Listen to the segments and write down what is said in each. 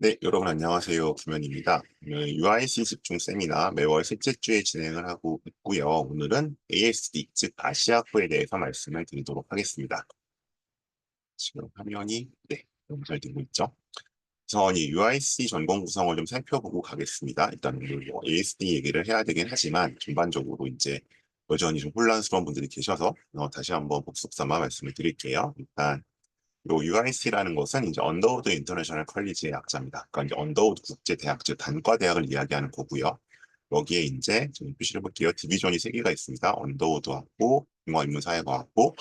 네, 여러분 안녕하세요. 구면입니다. 오늘 UIC 집중 세미나 매월 셋째 주에 진행을 하고 있고요. 오늘은 ASD, 즉 아시아부에 대해서 말씀을 드리도록 하겠습니다. 지금 화면이 너무 잘 되고 있죠? 그래서 이 UIC 전공 구성을 좀 살펴보고 가겠습니다. 일단 오늘 ASD 얘기를 해야 되긴 하지만 전반적으로 이제 여전히 좀 혼란스러운 분들이 계셔서 다시 한번 복습 삼아 말씀을 드릴게요. 일단 요 UIC라는 것은 이제 언더우드 인터내셔널 컬리지의 약자입니다. 그러니까 이제 언더우드 국제대학, 즉 단과 대학을 이야기하는 거고요. 여기에 이제 좀 표시를 해볼게요. 디비전이 세 개가 있습니다. 언더우드하고 융합인문사회과학부.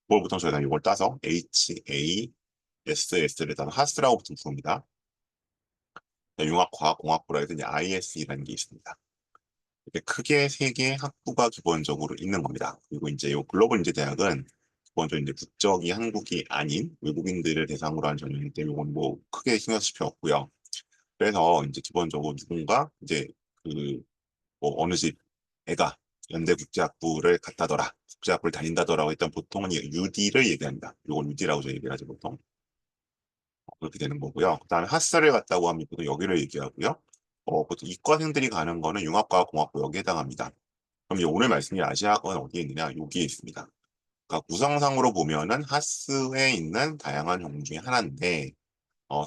그걸 보통 저희가 이걸 따서 HASS를 따서 하스라고 보통 부릅니다. 융합과학공학부라 해서 이제 ISE라는 게 있습니다. 이렇게 크게 세 개의 학부가 기본적으로 있는 겁니다. 그리고 이제 요 글로벌 인재 대학은 기본적으로 이제 국적이 한국이 아닌 외국인들을 대상으로 한 전형이기 때문에 이건 뭐 크게 신경 쓸 필요 없고요. 그래서 이제 기본적으로 누군가 이제 그 뭐 어느 집 애가 연대 국제학부를 갔다더라, 국제학부를 다닌다더라고 했던 보통은 UD를 얘기합니다. 이걸 UD라고 저희 얘기하죠 보통. 그렇게 되는 거고요. 그다음에 핫스를 갔다고 하면 보통 여기를 얘기하고요. 보통 이과생들이 가는 거는 융합과학공학부 여기에 해당합니다. 그럼 이제 오늘 말씀드린 아시아학원은 어디에 있느냐? 여기에 있습니다. 그러니까 구성상으로 보면은 하스에 있는 다양한 종류 중에 하나인데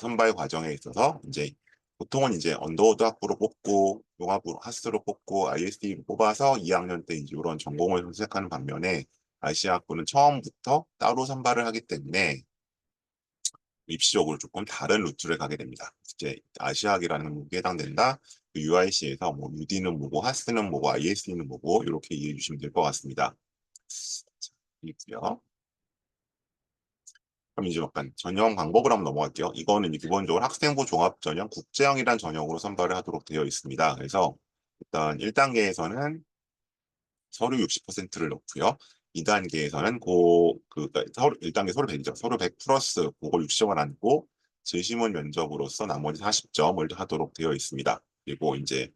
선발 과정에 있어서 이제 보통은 이제 언더우드 학부로 뽑고 융합으로 하스로 뽑고 ISD로 뽑아서 2학년 때 이제 이런 전공을 선택하는 반면에 아시아 학부는 처음부터 따로 선발을 하기 때문에 입시적으로 조금 다른 루트를 가게 됩니다. 이제 아시아학이라는 목에 해당된다. UIC에서 뭐 UD는 뭐고 하스는 뭐고 ISD는 뭐고 이렇게 이해해 주시면 될 것 같습니다. 자, 있고요. 그럼 이제 약간 전형 방법을 한번 넘어갈게요. 이거는 이제 기본적으로 학생부 종합 전형 국제형이란 전형으로 선발을 하도록 되어 있습니다. 그래서 일단 1단계에서는 서류 60%를 넣고요. 2단계에서는 그러니까 서류 1단계 서류 100이죠. 서류 100 플러스 그걸 60점을 안고 재시문 면접으로서 나머지 40점을 하도록 되어 있습니다. 그리고 이제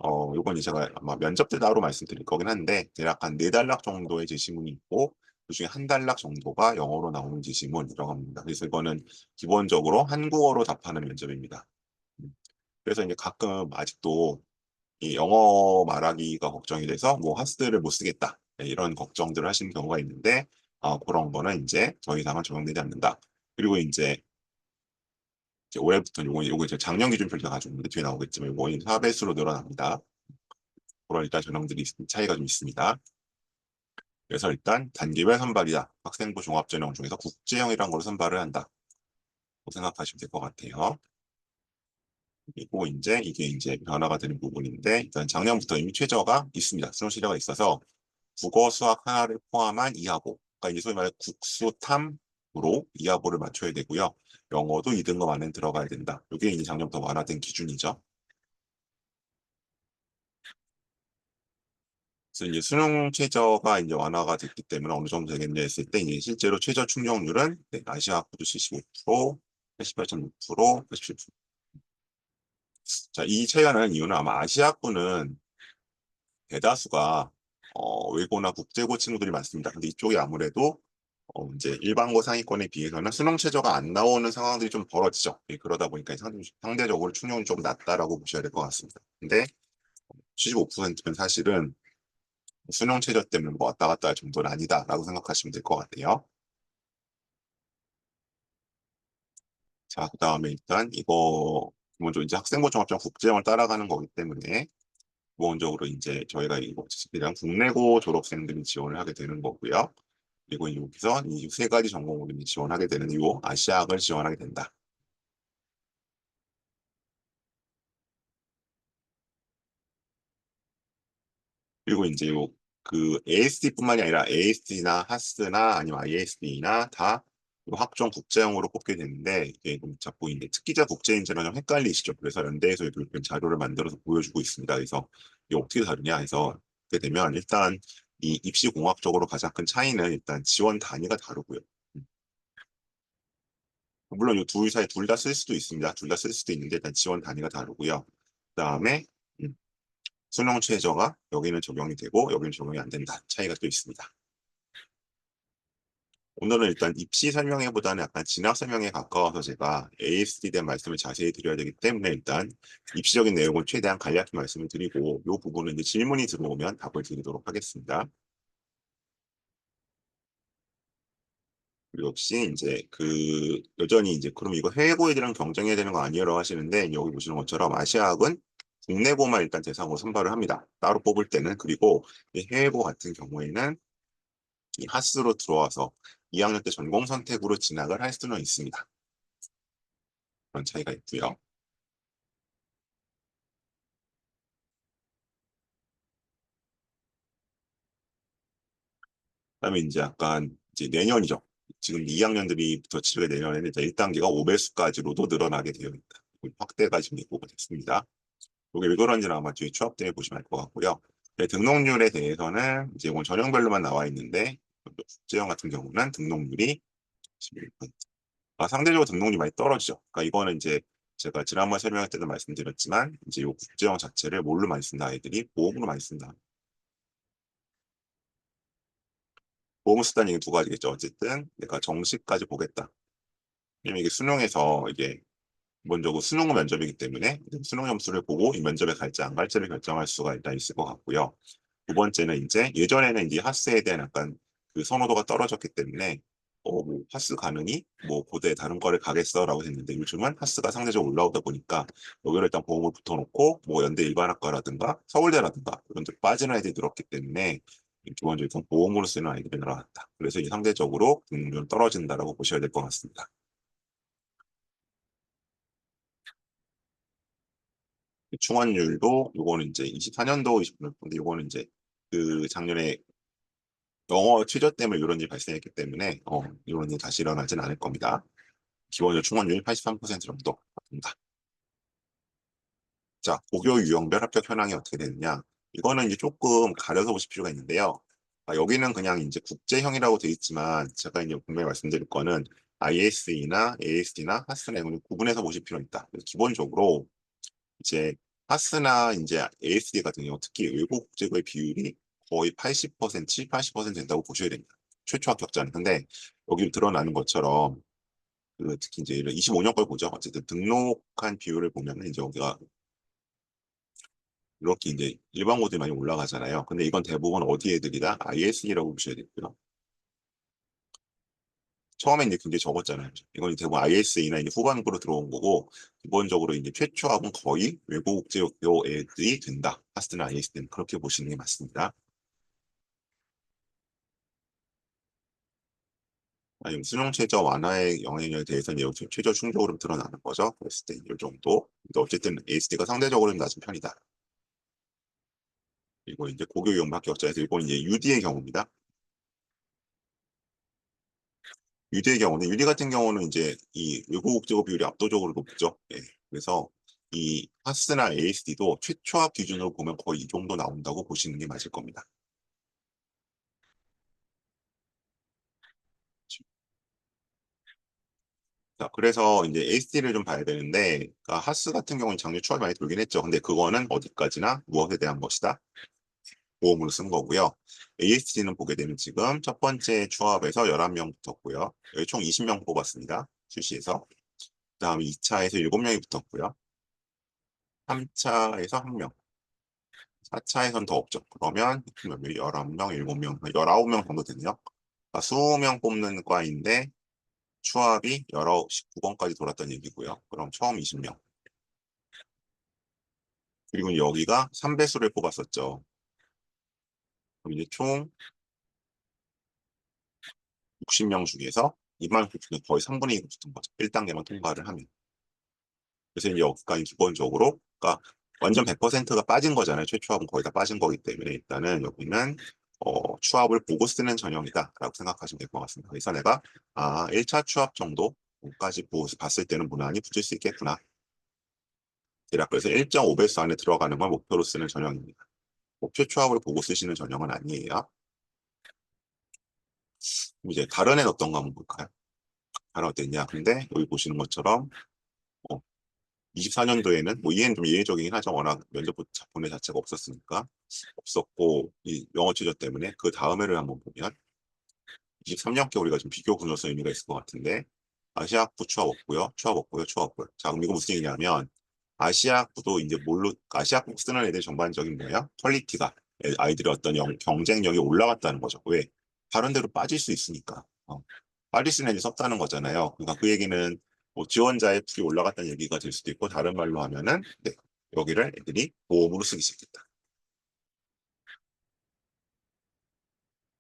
요건 이제 제가 아마 면접 때 따로 말씀드릴 거긴 한데 대략 한 4단락 정도의 제시문이 있고 그중에 한 단락 정도가 영어로 나오는 제시문이라고 합니다. 그래서 이거는 기본적으로 한국어로 답하는 면접입니다. 그래서 이제 가끔 아직도 이 영어 말하기가 걱정이 돼서 뭐 하스를 못 쓰겠다 이런 걱정들을 하시는 경우가 있는데 그런 거는 이제 더 이상은 적용되지 않는다. 그리고 이제 올해부터 요거 이제 작년 기준표를 가지고 있는데 뒤에 나오겠지만 요거 4배수로 늘어납니다. 그런 일단 전형들이 차이가 좀 있습니다. 그래서 일단 단계별 선발이다. 학생부 종합전형 중에서 국제형이라는 걸 선발을 한다. 생각하시면 될 것 같아요. 그리고 이게 이제 변화가 되는 부분인데 일단 작년부터 이미 최저가 있습니다. 수능 최저가 있어서 국어, 수학 하나를 포함한 이하고, 그러니까 이 소위 말해 국수탐으로 이하고를 맞춰야 되고요. 영어도 2등급 안에 들어가야 된다. 이게 이제 작년부터 완화된 기준이죠. 그래서 이제 수능 최저가 이제 완화가 됐기 때문에 어느 정도 되겠냐 했을 때 이제 실제로 최저 충족률은 아시아 학부도 75%, 88.6%, 87%. 자, 이 차이가 나는 이유는 아마 아시아 학부는 대다수가 외고나 국제고 친구들이 많습니다. 근데 이쪽이 아무래도 이제 일반고 상위권에 비해서는 수능 최저가 안 나오는 상황들이 좀 벌어지죠. 그러다 보니까 상대적으로 충족률이 좀 낮다라고 보셔야 될 것 같습니다. 근데 75%는 사실은 수능 최저 때문에 뭐 왔다 갔다 할 정도는 아니다라고 생각하시면 될 것 같아요. 자, 그 다음에 일단 이거 기본적으로 이제 학생부 종합전 국제형을 따라가는 거기 때문에 기본적으로 이제 저희가 이거 대한 국내고 졸업생들이 지원을 하게 되는 거고요. 그리고 여기서 이 세 가지 전공으로 지원하게 되는 이 아시아학을 지원하게 된다. 그리고 이제 그 ASD뿐만이 아니라 ASD나 하스나 아니면 ISD나 다 학종 국제형으로 뽑게 되는데 이게 좀 자꾸 이제 특기자 국제인재랑 좀 헷갈리시죠. 그래서 연대에서 이렇게 자료를 만들어서 보여주고 있습니다. 그래서 이게 어떻게 다르냐 해서 그렇게 되면 일단 이 입시공학적으로 가장 큰 차이는 일단 지원 단위가 다르고요. 음. 물론 이 둘 사이 둘 다 쓸 수도 있습니다. 둘 다 쓸 수도 있는데 일단 지원 단위가 다르고요. 그다음에 수능 최저가 여기는 적용이 되고 여기는 적용이 안 된다. 차이가 또 있습니다. 오늘은 일단 입시 설명회보다는 약간 진학 설명회에 가까워서 제가 ASD에 대한 말씀을 자세히 드려야 되기 때문에 일단 입시적인 내용을 최대한 간략히 말씀을 드리고 이 부분은 이제 질문이 들어오면 답을 드리도록 하겠습니다. 그리고 역시 이제 여전히 이제 그럼 이거 해외 고액이랑 경쟁해야 되는 거 아니에요? 하시는데 여기 보시는 것처럼 아시아학은 국내고만 일단 대상으로 선발을 합니다. 따로 뽑을 때는. 그리고 이 해외고 같은 경우에는 이 하스로 들어와서 2학년 때 전공 선택으로 진학을 할 수는 있습니다. 그런 차이가 있고요. 그다음에 이제 약간 이제 내년이죠. 지금 2학년들이부터 치르게 내년에는 이제 1단계가 5배수까지로도 늘어나게 되어 있다. 확대가 지금 예고가 됐습니다. 이게 왜 그런지는 아마 뒤에 추업 때 보시면 알 것 같고요. 네, 등록률에 대해서는 이제 이건 전형별로만 나와 있는데 국제형 같은 경우는 등록률이 11%. 상대적으로 등록률이 많이 떨어지죠. 그러니까 이거는 이제 제가 지난번 설명할 때도 말씀드렸지만 이제 이 국제형 자체를 뭘로 많이 쓴다 아이들이 보험으로 많이 쓴다. 보험을 쓰다는 얘기는 두 가지겠죠. 어쨌든 내가 정시까지 보겠다. 왜냐면 이게 수능에서 이게 기본적으로 수능은 면접이기 때문에 수능 점수를 보고 이 면접에 갈지 안 갈지를 결정할 수가 일단 있을 것 같고요. 두 번째는 이제 예전에는 이제 하스에 대한 약간 선호도가 떨어졌기 때문에 뭐 하스 가느니 뭐 고대 다른 거를 가겠어라고 했는데 요즘은 하스가 상대적으로 올라오다 보니까 여기를 일단 보험을 붙어놓고 뭐 연대 일반학과라든가 서울대라든가 이런 데 빠지는 아이들이 늘었기 때문에 기본적으로 일단 보험으로 쓰는 아이들이 늘어났다. 그래서 이 상대적으로 등록률은 떨어진다라고 보셔야 될 것 같습니다. 충원율도 요거는 이제 24년도 20년도인데 요거는 이제 작년에 영어 최저 때문에 이런 일이 발생했기 때문에 이런 일이 다시 일어나지는 않을 겁니다. 기본적으로 충원율 83% 정도 됩니다. 자, 고교 유형별 합격 현황이 어떻게 되느냐? 이거는 이제 조금 가려서 보실 필요가 있는데요. 여기는 그냥 이제 국제형이라고 되어 있지만 제가 이제 분명히 말씀드릴 거는 ISE나 ASD나 하스나 이거는 구분해서 보실 필요가 있다. 그래서 기본적으로 이제 하스나 이제 ASD 같은 경우 특히 외국 국제고의 비율이 거의 80%, 80% 된다고 보셔야 됩니다. 최초 합격자는. 근데 여기 드러나는 것처럼 특히 이제 25년 걸 보죠. 어쨌든 등록한 비율을 보면은 이제 여기가 이렇게 이제 일반 고들이 많이 올라가잖아요. 근데 이건 대부분 어디 애들이다? ISE라고 보셔야 되고요. 처음에 이제 굉장히 적었잖아요. 이건 대부분 ISE나 이제 후반부로 들어온 거고 기본적으로 이제 최초 합은 거의 외국 국제교 애들이 된다. 하스나 IS는 그렇게 보시는 게 맞습니다. 아니, 수능 최저 완화의 영향에 대해서는 여기 최저 충족으로 드러나는 거죠. 그랬을 때 이 정도. 근데 어쨌든 ASD가 상대적으로 낮은 편이다. 그리고 이제 고교 위험 합격자에서 이건 이제 UD의 경우입니다. UD의 경우는 UD 같은 경우는 이제 이 외국 국제고 비율이 압도적으로 높죠. 예. 그래서 이 하스나 ASD도 최초합 기준으로 보면 거의 이 정도 나온다고 보시는 게 맞을 겁니다. 자, 그래서 이제 ASD를 좀 봐야 되는데, 그러니까 하스 같은 경우는 작년 추월이 많이 돌긴 했죠. 근데 그거는 어디까지나 무엇에 대한 것이다? 보험으로 쓴 거고요. ASD는 보게 되면 지금 첫 번째 추합에서 11명 붙었고요. 여기 총 20명 뽑았습니다. 출시에서. 그다음에 2차에서 7명이 붙었고요. 3차에서 1명. 4차에선 더 없죠. 그러면 몇 명, 11명, 7명, 19명 정도 되네요. 그러니까 20명 뽑는 과인데 추합이 19번까지 돌았던 얘기고요. 그럼 처음 20명. 그리고 여기가 3배수를 뽑았었죠. 그럼 이제 총 60명 중에서 2만 붙는 거의 3분의 2 붙은 거죠. 1단계만 통과를 하면. 그래서 이제 여기까지 기본적으로, 그러니까 완전 100%가 빠진 거잖아요. 최초합은 거의 다 빠진 거기 때문에 일단은 여기는 추합을 보고 쓰는 전형이다라고 생각하시면 될 것 같습니다. 그래서 내가 1차 추합 정도까지 봤을 때는 무난히 붙일 수 있겠구나. 대략 그래서 1.5배수 안에 들어가는 걸 목표로 쓰는 전형입니다. 목표 추합을 보고 쓰시는 전형은 아니에요. 이제 다른 애는 어떤가 한번 볼까요? 다른 어땠냐? 근데 여기 보시는 것처럼 24년도에는 뭐 이해는 좀 이해적이긴 하죠. 워낙 면접 보내 자체가 없었으니까 없었고 이 영어 취저 때문에 그 다음해를 한번 보면 23년께 우리가 좀 비교 분석성 의미가 있을 것 같은데 아시아학부 추합 없고요. 추합 없고요. 추합 없고요. 자, 그럼 이거 무슨 얘기냐면 아시아학부도 이제 뭘로 아시아학 쓰는 애들 전반적인 뭐야? 퀄리티가 아이들의 어떤 경쟁력이 올라갔다는 거죠. 왜? 다른 데로 빠질 수 있으니까. 빠질 수 있는 애들이 썼다는 거잖아요. 그러니까 그 얘기는 뭐 지원자의 풀이 올라갔다는 얘기가 될 수도 있고 다른 말로 하면은 네, 여기를 애들이 보험으로 쓰기 시작했다.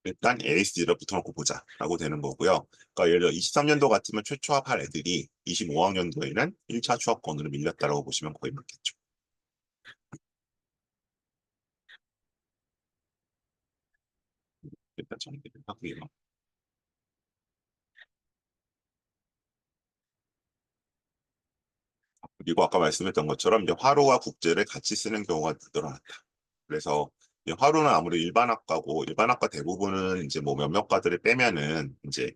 일단 ASD를 붙여놓고 보자라고 되는 거고요. 그러니까 예를 들어 23년도 같으면 최초합할 애들이 25학년도에는 1차 추합권으로 밀렸다라고 보시면 거의 맞겠죠. 일단 정리를 하고요. 그리고 아까 말씀했던 것처럼 이제 화로와 국제를 같이 쓰는 경우가 늘어났다. 그래서 이제 화로는 아무래도 일반학과고 일반학과 대부분은 이제 뭐 몇몇 과들을 빼면은 이제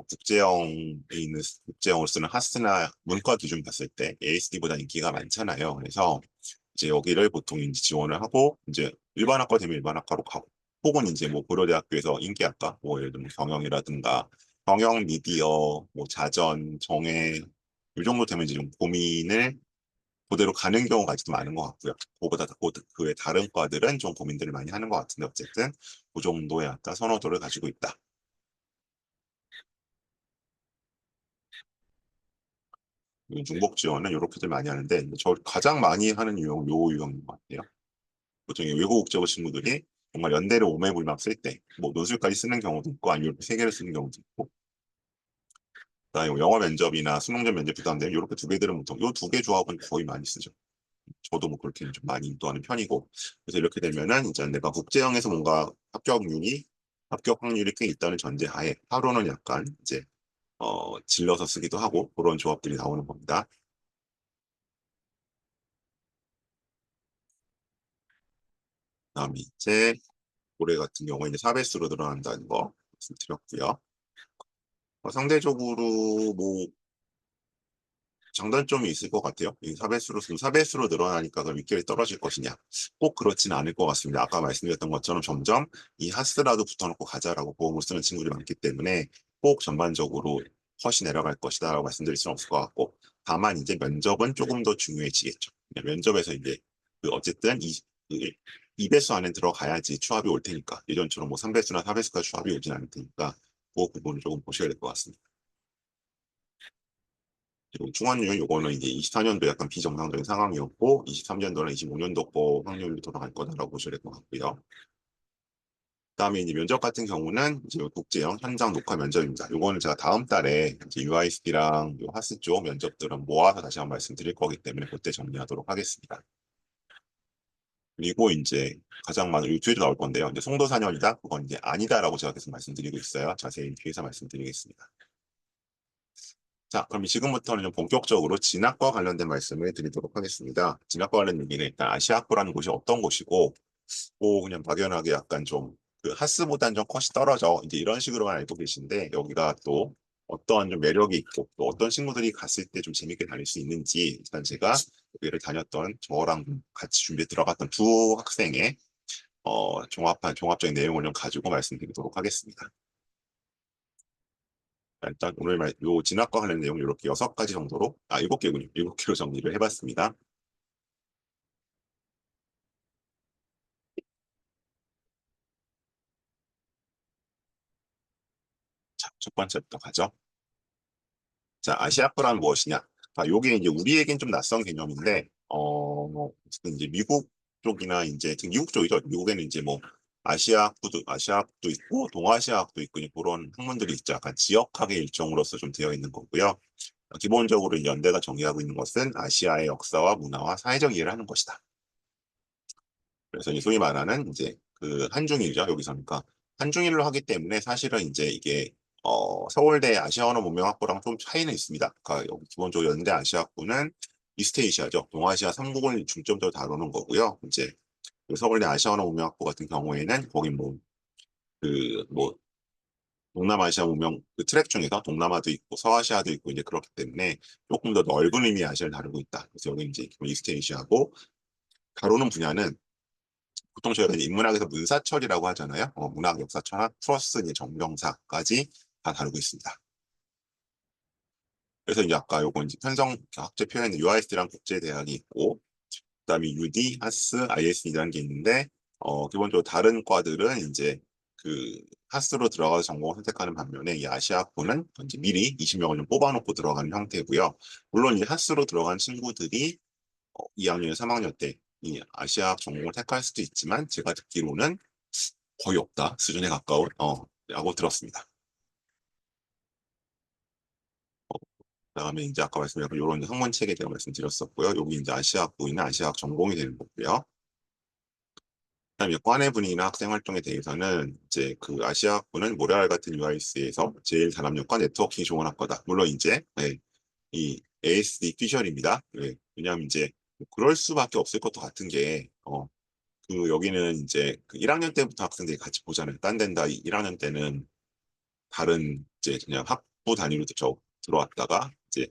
국제형에 있는 국제형으로 쓰는 하스나 문과 기준 봤을 때 ASD보다 인기가 많잖아요. 그래서 이제 여기를 보통 이제 지원을 하고 이제 일반학과 되면 일반학과로 가고 혹은 이제 뭐 고려대학교에서 인기학과 뭐 예를 들면 경영이라든가 경영 미디어 뭐 자전 정외 이 정도 되면 이제 좀 고민을 그대로 가는 경우가 아직도 많은 것 같고요. 그보다 그 외 다른 과들은 좀 고민들을 많이 하는 것 같은데 어쨌든 그 정도의 약간 선호도를 가지고 있다. 중복 지원은 이렇게들 많이 하는데 저 가장 많이 하는 유형 요 유형인 것 같아요. 보통 외국 국적어 친구들이 정말 연대를 오매불망 쓸 때 뭐 논술까지 쓰는 경우도 있고 아니면 세 개를 쓰는 경우도 있고 그다음에 뭐 영어 면접이나 수능전 면접 부담되면 이렇게 두 개들은 보통 요 두 개 조합은 거의 많이 쓰죠. 저도 뭐 그렇게 좀 많이 인도하는 편이고 그래서 이렇게 되면은 이제 내가 국제형에서 뭔가 합격 확률이 꽤 있다는 전제하에 하루는 약간 이제 질러서 쓰기도 하고 그런 조합들이 나오는 겁니다. 그다음에 이제 올해 같은 경우에 이제 사배수로 늘어난다는 거 말씀드렸고요. 상대적으로 뭐 장단점이 있을 것 같아요. 이 사배수로 늘어나니까 그럼 윗결이 떨어질 것이냐? 꼭 그렇지는 않을 것 같습니다. 아까 말씀드렸던 것처럼 점점 이 하스라도 붙어놓고 가자라고 보험을 쓰는 친구들이 많기 때문에 꼭 전반적으로 컷이 내려갈 것이다라고 말씀드릴 수는 없을 것 같고 다만 이제 면접은 조금 더 중요해지겠죠. 면접에서 이제 그 어쨌든 이 배수 안에 들어가야지 추합이 올 테니까 예전처럼 뭐 3배수나 4배수가 추합이 오진 않을 테니까 그 부분을 조금 보셔야 될 것 같습니다. 그리고 중환율 요거는 이제 24년도 약간 비정상적인 상황이었고 23년도나 25년도 거 확률로 돌아갈 거다라고 보셔야 될 것 같고요. 그다음에 이제 면접 같은 경우는 이제 국제형 현장 녹화 면접입니다. 요거는 제가 다음 달에 이제 UISP랑 하스 쪽 면접들은 모아서 다시 한번 말씀드릴 거기 때문에 그때 정리하도록 하겠습니다. 그리고 이제 가장 많은 이 뒤에도 나올 건데요. 이제 송도 4년이다. 그건 이제 아니다라고 제가 계속 말씀드리고 있어요. 자세히 뒤에서 말씀드리겠습니다. 자, 그럼 지금부터는 좀 본격적으로 진학과 관련된 말씀을 드리도록 하겠습니다. 진학과 관련 얘기는 일단 아시아학부라는 곳이 어떤 곳이고, 뭐 그냥 막연하게 약간 좀 그 하스보다는 좀 컷이 떨어져. 이제 이런 식으로만 알고 계신데, 여기가 또 어떠한 좀 매력이 있고, 또 어떤 친구들이 갔을 때 좀 재밌게 다닐 수 있는지, 일단 제가 여기를 다녔던 저랑 같이 준비해 들어갔던 두 학생의 종합적인 내용을 좀 가지고 말씀드리도록 하겠습니다. 일단 오늘 요 진학과 관련 내용 이렇게 6가지 정도로 7개군요. 7개로 정리를 해봤습니다. 자, 첫 번째부터 가죠. 자, 아시아권란 무엇이냐? 요게 이제 우리에겐 좀 낯선 개념인데, 이제 미국 쪽이나 이제 특히 미국 쪽이죠. 미국에는 이제 뭐 아시아학도 있고 동아시아학도 있고 그런 학문들이 있죠. 약간 지역학의 일종으로서 좀 되어 있는 거고요. 기본적으로 연대가 정의하고 있는 것은 아시아의 역사와 문화와 사회적 이해를 하는 것이다. 그래서 이제 소위 말하는 이제 그 한중일이죠. 여기서 그러니까 한중일로 하기 때문에 사실은 이제 이게 서울대 아시아언어 문명학부랑 좀 차이는 있습니다. 그러니까 여기 기본적으로 연대 아시아학부는 이스트에이시아죠. 동아시아 3국을 중점적으로 다루는 거고요. 이제 그 서울대 아시아언어 문명학부 같은 경우에는 거기 뭐 동남아시아 문명 그 트랙 중에서 동남아도 있고 서아시아도 있고 이제 그렇기 때문에 조금 더 넓은 의미의 아시아를 다루고 있다. 그래서 여기 이제 이스트에이시아고 다루는 분야는 보통 저희가 이제 인문학에서 문사철이라고 하잖아요. 문학, 역사, 철학, 플러스 이제 정경사까지 다 다루고 있습니다. 그래서 이제 아까 요거 이제 편성 학제 표현에 UISD랑 국제대학이 있고, 그다음에 UD, 하스, ISD라는 게 있는데, 기본적으로 다른 과들은 이제 그 하스로 들어가서 전공을 선택하는 반면에 이 아시아학부는 이제 미리 20명을 좀 뽑아놓고 들어가는 형태고요. 물론 이제 하스로 들어간 친구들이 2학년, 3학년 때 이 아시아학 전공을 택할 수도 있지만 제가 듣기로는 거의 없다 수준에 가까운 라고 들었습니다. 그다음에 이제 아까 말씀드린 이런 학문체계에 대한 말씀드렸었고요. 여기 이제 아시아학부이나 아시아학 전공이 되는 거고요. 그다음에 과내 분위기나 학생 활동에 대해서는 이제 그 아시아학부는 모래알 같은 UIC에서 제일 단합력과 네트워킹이 좋은 학과다. 물론 이제 이 ASD 피셜입니다. 왜냐하면 이제 그럴 수밖에 없을 것도 같은 게 그 여기는 이제 그 1학년 때부터 학생들이 같이 보잖아요. 딴 데는 다 1학년 때는 다른 이제 그냥 학부 단위로 들어왔다가 이제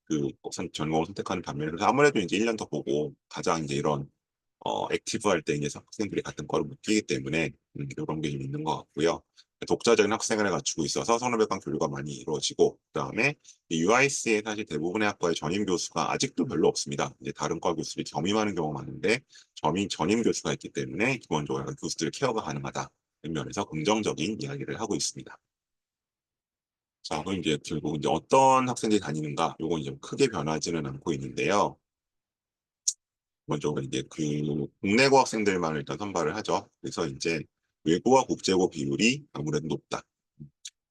그 전공을 선택하는 반면에 그래서 아무래도 이제 1년 더 보고 가장 이제 이런 액티브 할 때 이제 학생들이 같은 과를 묶이기 때문에 이런 게 좀 있는 것 같고요. 독자적인 학생회를 갖추고 있어서 선후배 간 교류가 많이 이루어지고 그다음에 UIC의 사실 대부분의 학과의 전임 교수가 아직도 별로 없습니다. 이제 다른 과 교수들이 겸임하는 경우가 많은데 전임 교수가 있기 때문에 기본적으로 교수들 케어가 가능하다. 이 면에서 긍정적인 이야기를 하고 있습니다. 자, 그럼 이제 결국 이제 어떤 학생들이 다니는가? 요건 이제 크게 변하지는 않고 있는데요. 먼저 이제 그 국내 고학생들만 일단 선발을 하죠. 그래서 이제 외고와 국제고 비율이 아무래도 높다.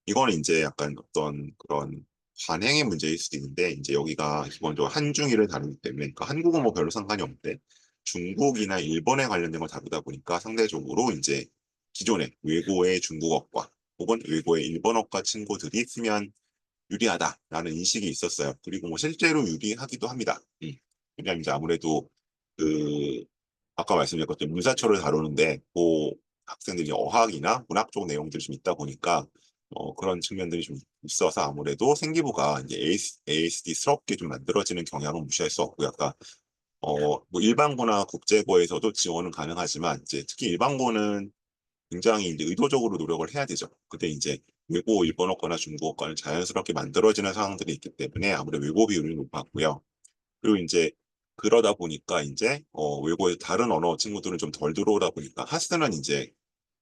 이거는 이제 약간 어떤 그런 관행의 문제일 수도 있는데 이제 여기가 기본적으로 한중일을 다루기 때문에 그러니까 한국은 뭐 별로 상관이 없는데 중국이나 일본에 관련된 걸 다루다 보니까 상대적으로 이제 기존의 외고의 중국어과 혹은 외고의 일본어과 친구들이 쓰면 유리하다라는 인식이 있었어요. 그리고 뭐 실제로 유리하기도 합니다. 왜냐하면 이제 아무래도 그 아까 말씀드린 것처럼 문사철을 다루는데 그 학생들이 어학이나 문학 쪽 내용들이 좀 있다 보니까 그런 측면들이 좀 있어서 아무래도 생기부가 이제 ASD스럽게 좀 만들어지는 경향은 무시할 수 없고 약간 뭐 일반고나 국제고에서도 지원은 가능하지만 이제 특히 일반고는 굉장히 이제 의도적으로 노력을 해야 되죠. 근데 이제 외고 일본어과나 중국어과는 자연스럽게 만들어지는 상황들이 있기 때문에 아무래도 외고 비율이 높았고요. 그리고 이제 그러다 보니까 이제 외고의 다른 언어 친구들은 좀 덜 들어오다 보니까 하스는 이제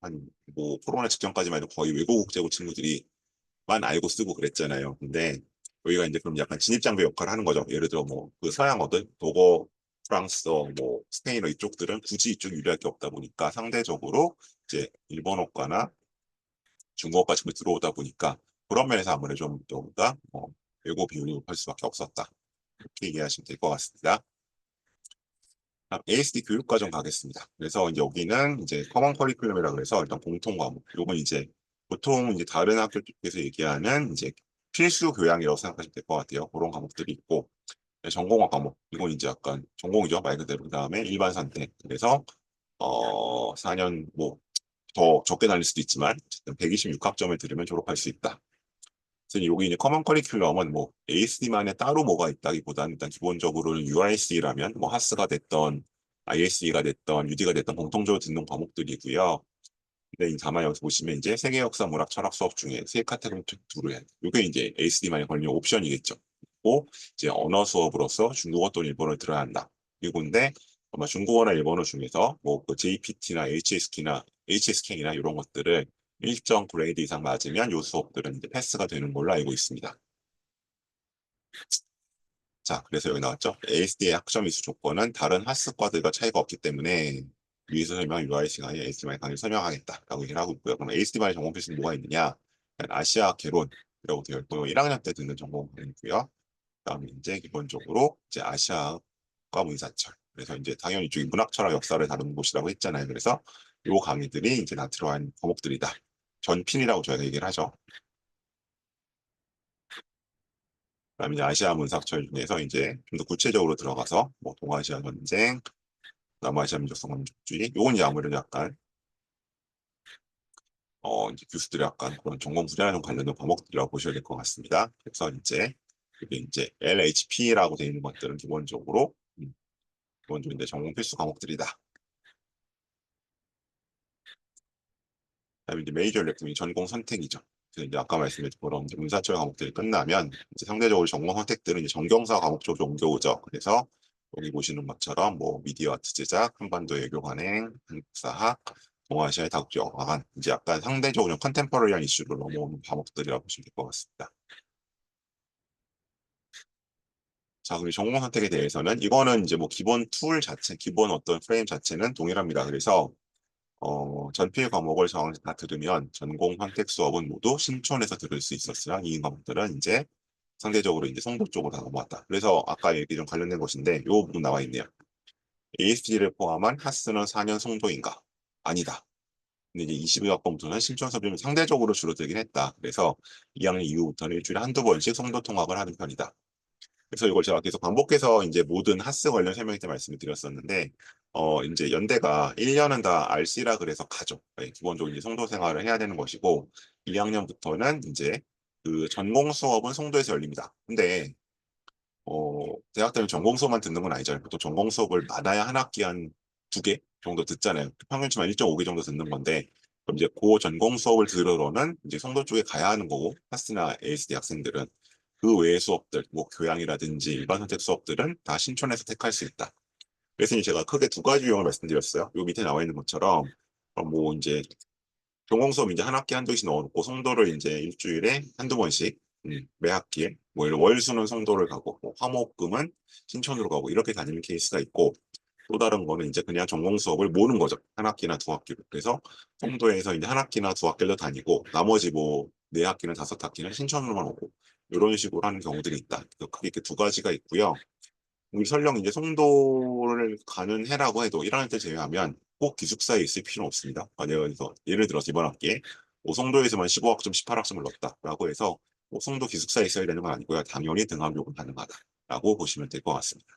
한 뭐 코로나 직전까지만 해도 거의 외고 국제고 친구들이만 알고 쓰고 그랬잖아요. 근데 여기가 이제 그럼 약간 진입장벽 역할을 하는 거죠. 예를 들어 뭐 그 서양어들, 독어, 프랑스어, 뭐 스페인어 이쪽들은 굳이 이쪽 유리할 게 없다 보니까 상대적으로 이제 일본어과나 중국어까지 들어오다 보니까 그런 면에서 아무래도 좀 여기가 외고 비율이 높을 수밖에 없었다. 이렇게 얘기하시면 될 것 같습니다. ASD 교육과정 가겠습니다. 그래서 이제 여기는 이제 커먼 커리큘럼이라 그래서 일단 공통 과목. 요건 이제 보통 이제 다른 학교 쪽에서 얘기하는 이제 필수 교양이라고 생각하시면 될 것 같아요. 그런 과목들이 있고 전공학 과목. 이건 이제 약간 전공이죠. 말 그대로. 그다음에 일반 선택. 그래서 4년 뭐 더 적게 달릴 수도 있지만 어쨌든 126학점을 들으면 졸업할 수 있다. 그래서 여기 이제 커먼 커리큘럼은 뭐 ASD만에 따로 뭐가 있다기보다는 일단 기본적으로는 UIC라면 뭐 하스가 됐던 ISE가 됐던 UD가 됐던 공통적으로 듣는 과목들이고요. 근데 다만 여기 보시면 이제 세계 역사 문학 철학 수업 중에 세 카테고리 두루에 이게 이제 ASD만에 걸리는 옵션이겠죠. 그리고 이제 언어 수업으로서 중국어 또는 일본어를 들어야 한다. 그리고 근데 아마 중국어나 일본어 중에서 뭐그 JPT나 HSK나 이런 것들을 일정 그레이드 이상 맞으면 요 수업들은 이제 패스가 되는 걸로 알고 있습니다. 자, 그래서 여기 나왔죠. ASD의 학점 이수 조건은 다른 하스과들과 차이가 없기 때문에 위에서 설명한 UI 시간에 ASD만의 강의를 설명하겠다라고 얘기를 하고 있고요. 그럼 ASD만의 전공 필수는 뭐가 있느냐? 아시아 개론이라고 되어 있고 1학년 때 듣는 전공 강의고요. 그다음에 이제 기본적으로 이제 아시아과 문사철. 그래서 이제 당연히 이쪽이 문학철학 역사를 다루는 곳이라고 했잖아요. 그래서 요 강의들이 이제 다 들어간 과목들이다. 전핀이라고 저희가 얘기를 하죠. 그다음에 이제 아시아 문사철 중에서 이제 좀 더 구체적으로 들어가서 뭐 동아시아 전쟁, 남아시아 민족성 민족주의, 요건 이제 아무래도 약간 이제 교수들이 약간 그런 전공 분야랑 관련된 과목들이라고 보셔야 될 것 같습니다. 그래서 이제 이게 이제 LHP라고 되어 있는 것들은 기본적으로 이제 전공 필수 과목들이다. 그다음에 이제 메이저 일렉티브는 전공 선택이죠. 그래서 이제 아까 말씀드린 그런 이제 문사철 과목들이 끝나면 이제 상대적으로 전공 선택들은 이제 전경사 과목 쪽으로 옮겨오죠. 그래서 여기 보시는 것처럼 뭐 미디어 아트 제작, 한반도 외교 관행, 한국사학, 동아시아의 다국적 영화관 이제 약간 상대적으로 컨템퍼러리한 이슈로 넘어오는 과목들이라고 보시면 될 것 같습니다. 자, 그리고 전공 선택에 대해서는 이거는 이제 뭐 기본 툴 자체, 기본 어떤 프레임 자체는 동일합니다. 그래서 전필 과목을 정확히 다 들으면 전공 선택 수업은 모두 신촌에서 들을 수 있었으나 이 과목들은 이제 상대적으로 이제 송도 쪽으로 다 넘어왔다. 그래서 아까 얘기 좀 관련된 것인데 요 부분 나와 있네요. AST를 포함한 하스는 4년 송도인가? 아니다. 근데 이제 22학번부터는 신촌 수업이 상대적으로 줄어들긴 했다. 그래서 2학년 이후부터는 일주일에 한두 번씩 송도 통학을 하는 편이다. 그래서 이걸 제가 계속 반복해서 이제 모든 하스 관련 설명할 때 말씀을 드렸었는데, 이제 연대가 1년은 다 RC라 그래서 가죠. 네, 기본적으로 이제 송도 생활을 해야 되는 것이고, 2학년부터는 이제 그 전공 수업은 송도에서 열립니다. 근데, 대학들은 전공 수업만 듣는 건 아니잖아요. 보통 전공 수업을 많아야 한 학기 한 두 개 정도 듣잖아요. 평균치만 1.5개 정도 듣는 건데, 그럼 이제 그 전공 수업을 들으러는 이제 송도 쪽에 가야 하는 거고, 하스나 ASD 학생들은. 그 외의 수업들, 뭐 교양이라든지 일반 선택 수업들은 다 신촌에서 택할 수 있다. 그래서 이제 제가 크게 두 가지 유형을 말씀드렸어요. 요 밑에 나와 있는 것처럼 뭐 이제 전공 수업 이제 한 학기 한두 개씩 넣어놓고 송도를 이제 일주일에 한두 번씩 매 학기에 뭐 월수는 송도를 가고 뭐 화목금은 신촌으로 가고 이렇게 다니는 케이스가 있고 또 다른 거는 이제 그냥 전공 수업을 모는 거죠. 한 학기나 두 학기로. 그래서 송도에서 이제 한 학기나 두 학기를 다니고 나머지 뭐 네 학기는 다섯 학기는 신촌으로만 오고 이런 식으로 하는 경우들이 있다. 크게 이렇게 두 가지가 있고요. 우리 설령 이제 송도를 가는 해라고 해도 1학년 때 제외하면 꼭 기숙사에 있을 필요는 없습니다. 만약에 예를 들어서 이번 학기에 송도에서만 15학점, 18학점을 넣었다라고 해서 송도 기숙사에 있어야 되는 건 아니고요. 당연히 등하교육은 가능하다라고 보시면 될 것 같습니다.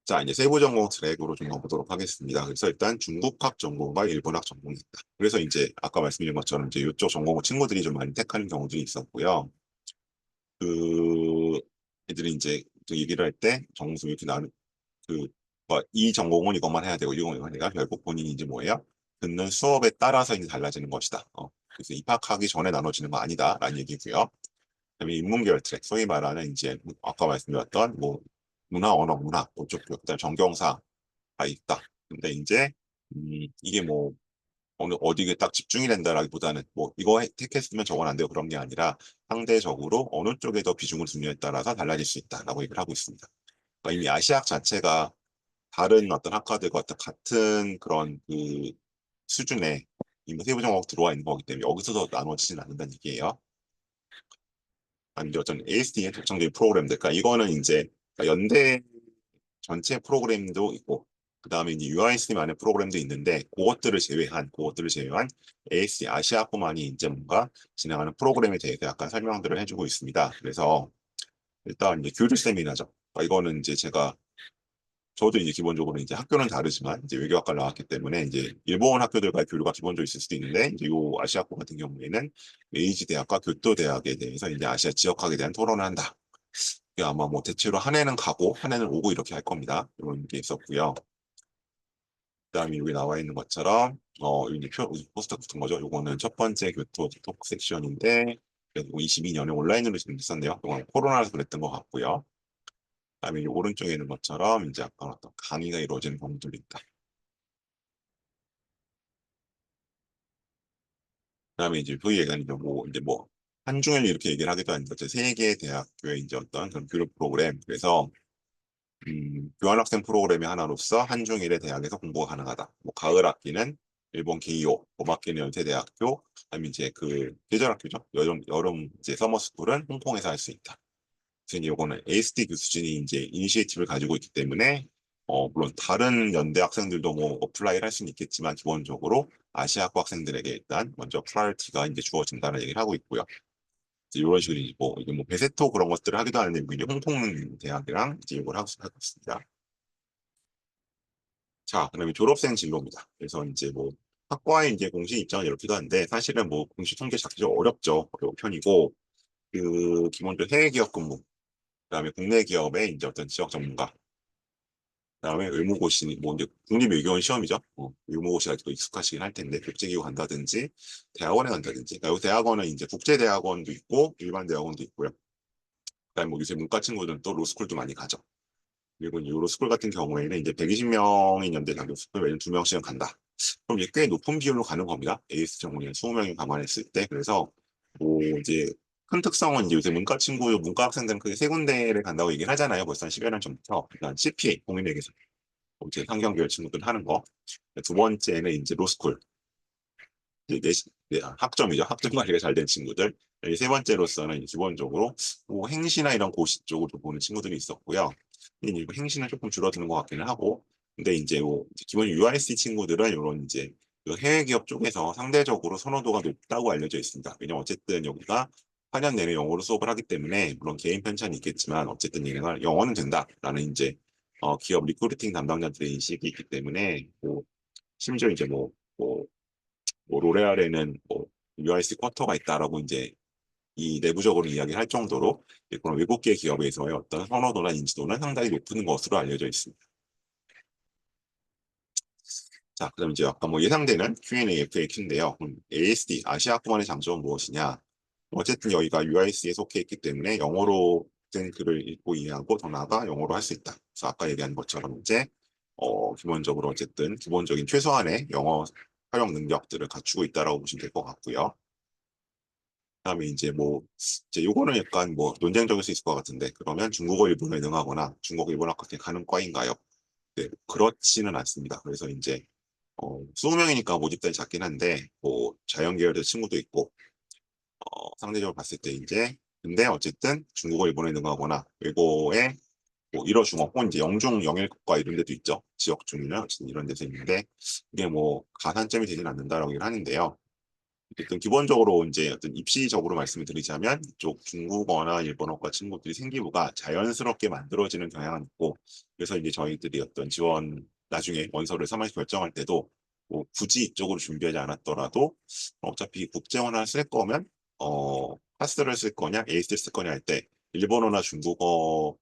자, 이제 세부 전공 트랙으로 좀 가보도록 하겠습니다. 그래서 일단 중국학 전공과 일본학 전공이 있다. 그래서 이제 아까 말씀드린 것처럼 이제 이쪽 전공 친구들이 좀 많이 택하는 경우들이 있었고요. 그 애들이 이제 또 얘기를 할 때 정수 이렇게 나는 그, 이 전공은 이것만 해야 되고 이건 이건 내가 결국 본인이 이제 뭐예요? 듣는 수업에 따라서 이제 달라지는 것이다. 그래서 입학하기 전에 나눠지는 거 아니다라는 얘기고요. 그다음에 인문계열 트랙, 소위 말하는 이제 아까 말씀드렸던 뭐 문화, 언어, 문화, 그쪽 그다음 전경사가 있다. 근데 이제 이게 뭐 어느 어디에 딱 집중이 된다라기보다는 뭐 이거 택했으면 저건 안 돼요 그런 게 아니라 상대적으로 어느 쪽에 더 비중을 두느냐에 따라서 달라질 수 있다라고 얘기를 하고 있습니다. 그러니까 이미 아시아학 자체가 다른 어떤 학과들과 같은 그런 그 수준의 이미 세부 종목 들어와 있는 거기 때문에 여기서도 나눠지진 않는다는 얘기예요. 아니 어떤 ASD의 독창적인 프로그램들, 그러니까 이거는 이제 그러니까 연대 전체 프로그램도 있고 그 다음에 이제 UIS만의 프로그램도 있는데 그것들을 제외한 ASD 아시아뿐만이 이제 뭔가 진행하는 프로그램에 대해서 약간 설명들을 해주고 있습니다. 그래서 일단 이제 교류 세미나죠. 그러니까 이거는 이제 저도 이제 기본적으로 이제 학교는 다르지만 이제 외교학과를 나왔기 때문에 이제 일본 학교들과의 교류가 기본적으로 있을 수도 있는데 이제 요 아시아권 같은 경우에는 메이지 대학과 교토 대학에 대해서 이제 아시아 지역학에 대한 토론을 한다. 이게 아마 뭐 대체로 한 해는 가고 한 해는 오고 이렇게 할 겁니다. 이런 게 있었고요. 그다음에 여기 나와 있는 것처럼 여기 포스터 붙은 거죠. 요거는 첫 번째 교토 톡 섹션인데 22년에 온라인으로 진행됐었네요. 이건 코로나라서 그랬던 것 같고요. 그다음에 이 오른쪽에 있는 것처럼 이제 아까 어떤 강의가 이루어지는 경우들이 있다. 그다음에 이제 그 얘기가 이제 뭐 한중일 이렇게 얘기를 하기도 하는데 세 개의 대학교의 이제 어떤 그런 교류 프로그램 그래서 교환학생 프로그램의 하나로서 한중일의 대학에서 공부가 가능하다. 뭐 가을 학기는 일본 게이오, 봄 학기는 연세대학교, 그다음에 이제 그 계절 학교죠. 여름 이제 서머스쿨은 홍콩에서 할 수 있다. 그래서 이제 요거는 ASD 교수진이 이제 이니시에이티브를 가지고 있기 때문에 물론 다른 연대 학생들도 뭐 어플라이를 할 수는 있겠지만 기본적으로 아시아과 학생들에게 일단 먼저 프라이어티가 이제 주어진다는 얘기를 하고 있고요. 이제 이런 식으로 이게 뭐 베세토 그런 것들을 하기도 하는데 이제 홍콩 대학이랑 이제 이걸 하고 있습니다. 자, 그다음에 졸업생 진로입니다. 그래서 이제 뭐 학과의 이제 공식 입장은 이렇기도 한데 사실은 뭐 공식 통계 잡기 좀 어렵죠. 어려운 편이고 그 기본적으로 해외 기업 근무, 그다음에 국내 기업의 이제 어떤 지역 전문가 그다음에 의무고시, 뭐 이제 국립외교원 시험이죠. 의무고시 아직도 익숙하시긴 할 텐데 국제기구 간다든지 대학원에 간다든지. 그러니까 대학원은 이제 국제대학원도 있고 일반 대학원도 있고요. 그다음에 뭐 요새 문과 친구들은 또 로스쿨도 많이 가죠. 그리고 이제 로스쿨 같은 경우에는 이제 120명인 연대 자격 스쿨 매년 2명씩은 간다. 그럼 이게 꽤 높은 비율로 가는 겁니다. AS 경우에는 20명이 감안했을 때. 그래서 뭐 이제 큰 특성은 이제 요새 문과 학생들은 크게 세 군데를 간다고 얘기를 하잖아요. 벌써 한 10여 년 전부터. 일단 CPA, 공인회계사. 이제 상경계열 친구들 하는 거. 두 번째는 이제 로스쿨. 이제 학점이죠. 학점 관리가 잘 된 친구들. 세 번째로서는 기본적으로 뭐 행시나 이런 고시 쪽으로 보는 친구들이 있었고요. 근데 이제 행시는 조금 줄어드는 것 같기는 하고, 근데 이제 뭐 기본 UIC 친구들은 이런 이제 그 해외 기업 쪽에서 상대적으로 선호도가 높다고 알려져 있습니다. 왜냐면 어쨌든 여기가 4년 내내 영어로 수업을 하기 때문에 물론 개인 편차는 있겠지만 어쨌든 얘네가 영어는 된다라는 이제 기업 리크루팅 담당자들의 인식이 있기 때문에 뭐 심지어 이제 뭐 로레알에는 뭐 UIC 쿼터가 있다라고 이제 이 내부적으로 이야기를 할 정도로 그런 외국계 기업에서의 어떤 선호도나 인지도는 상당히 높은 것으로 알려져 있습니다. 자, 그럼 이제 아까 뭐 예상되는 Q&A, FAQ인데요. ASD, 아시아권의 장점은 무엇이냐? 어쨌든 여기가 UIC에 속해 있기 때문에 영어로 된 글을 읽고 이해하고 더 나아가 영어로 할 수 있다. 그래서 아까 얘기한 것처럼 이제 기본적으로 어쨌든 기본적인 최소한의 영어 활용 능력들을 갖추고 있다라고 보시면 될 것 같고요. 그다음에 이제 뭐 이제 요거는 약간 뭐 논쟁적일 수 있을 것 같은데 그러면 중국어 일본어에 능하거나 중국어 일본어 같은 가는 과인가요? 네, 그렇지는 않습니다. 그래서 이제 20명이니까 모집단이 작긴 한데 뭐 자연 계열의 친구도 있고 상대적으로 봤을 때 이제 근데 어쨌든 중국어 일본어에 능하거나 외고에 뭐 일어 중어 혹은 이제 영중 영일국가 이런 데도 있죠. 지역 중이나 어쨌든 이런 데서 있는데 이게 뭐 가산점이 되진 않는다라고 얘기를 하는데요. 어쨌든 기본적으로 이제 어떤 입시적으로 말씀을 드리자면 이쪽 중국어나 일본어과 친구들이 생기부가 자연스럽게 만들어지는 경향은 있고 그래서 이제 저희들이 어떤 지원 나중에 원서를 3학기 결정할 때도 뭐 굳이 이쪽으로 준비하지 않았더라도 어차피 국제원화를 쓸 거면 파스를 쓸 거냐 에이스를 쓸 거냐 할 때 일본어나 중국어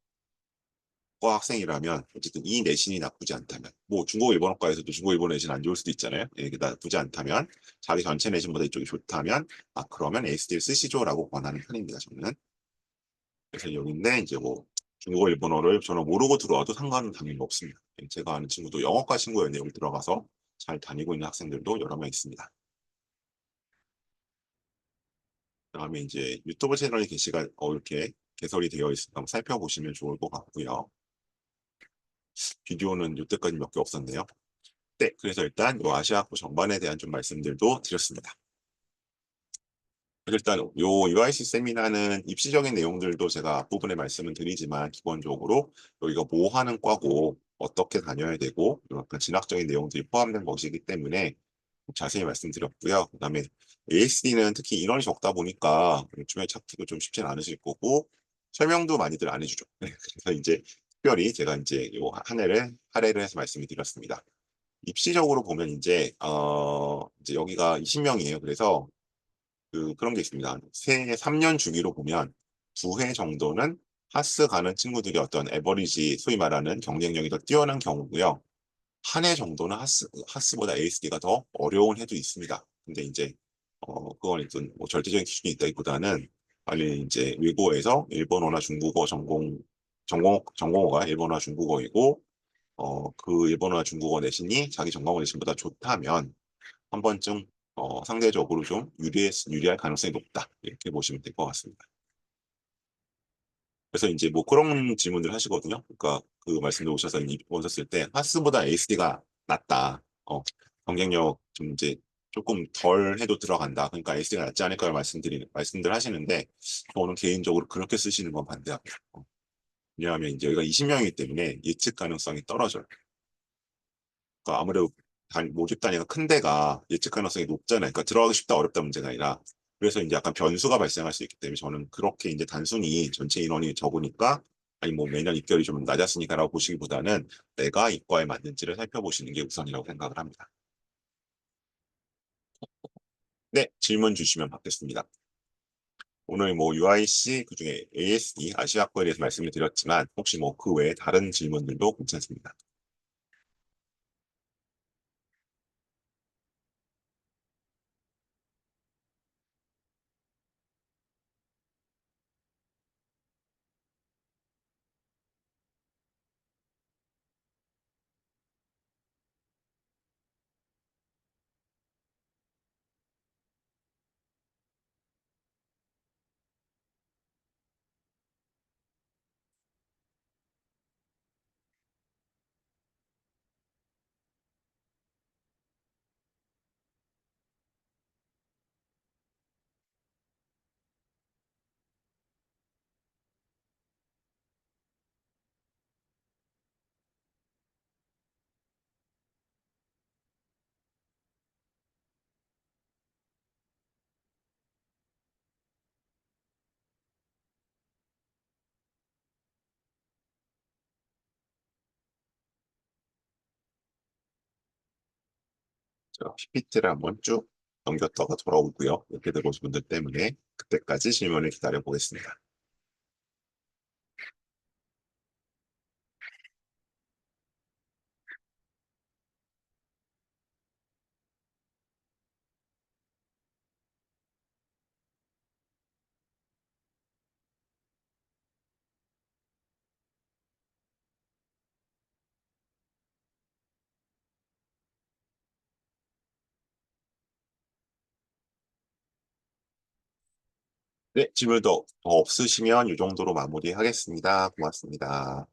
과 학생이라면 어쨌든 이 내신이 나쁘지 않다면 뭐 중국 일본어과에서도 중국 일본어 내신 안 좋을 수도 있잖아요. 이게 나쁘지 않다면 자기 전체 내신보다 이쪽이 좋다면 그러면 ASD를 쓰시죠라고 권하는 편입니다. 저는. 그래서 여기인데 이제 뭐 중국어 일본어를 저는 모르고 들어와도 상관은 당연히 없습니다. 제가 아는 친구도 영어과 친구였는데 여기 들어가서 잘 다니고 있는 학생들도 여러 명 있습니다. 그다음에 이제 유튜브 채널이 게시가 이렇게 개설이 되어 있으니까 한번 살펴보시면 좋을 것 같고요. 비디오는 이때까지 몇 개 없었네요. 네, 그래서 일단 요 아시아고 전반에 대한 좀 말씀들도 드렸습니다. 일단 요 UIC 세미나는 입시적인 내용들도 제가 앞부분에 말씀을 드리지만 기본적으로 여기가 뭐 하는 과고 어떻게 다녀야 되고 약간 진학적인 내용들이 포함된 것이기 때문에 자세히 말씀드렸고요. 그다음에 ASD는 특히 인원이 적다 보니까 요즘에 찾기도 좀 쉽진 않으실 거고 설명도 많이들 안 해주죠. 그래서 이제 특별히 제가 이제 요 한 해를 할애를 해서 말씀을 드렸습니다. 입시적으로 보면 이제 여기가 20명이에요. 그래서 그런 게 있습니다. 새 3년 주기로 보면 2회 정도는 하스 가는 친구들이 어떤 에버리지 소위 말하는 경쟁력이 더 뛰어난 경우고요. 한 해 정도는 하스보다 ASD가 더 어려운 해도 있습니다. 근데 이제 그건 어떤 뭐 절대적인 기준이 있다기보다는 빨리 이제 외국어에서 일본어나 중국어 전공어가 일본어나 중국어이고 그 일본어나 중국어 내신이 자기 전공어 내신보다 좋다면 한 번쯤 상대적으로 좀 유리할 가능성이 높다. 이렇게 보시면 될 것 같습니다. 그래서 이제 뭐 그런 질문들 하시거든요. 그러니까 그 말씀도 오셔서 오셨을 때 하스보다 ASD가 낫다. 경쟁력 좀 이제 조금 덜 해도 들어간다. 그러니까 ASD가 낫지 않을까요? 말씀들 하시는데 저는 개인적으로 그렇게 쓰시는 건 반대합니다. 왜냐하면 이제 여기가 20명이기 때문에 예측 가능성이 떨어져요. 그러니까 아무래도 모집 단위가 큰 데가 예측 가능성이 높잖아요. 그러니까 들어가기 쉽다 어렵다 문제가 아니라 그래서 이제 약간 변수가 발생할 수 있기 때문에 저는 그렇게 이제 단순히 전체 인원이 적으니까 아니 뭐 매년 입결이 좀 낮았으니까라고 보시기보다는 내가 이과에 맞는지를 살펴보시는 게 우선이라고 생각을 합니다. 네, 질문 주시면 받겠습니다. 오늘 뭐 UIC 그중에 ASD 아시아과에 대해서 말씀을 드렸지만 혹시 뭐 그 외에 다른 질문들도 괜찮습니다. PPT를 한번 쭉 넘겼다가 돌아오고요. 이렇게 들어오신 분들 때문에 그때까지 질문을 기다려 보겠습니다. 네, 질문 더 없으시면 이 정도로 마무리하겠습니다. 고맙습니다.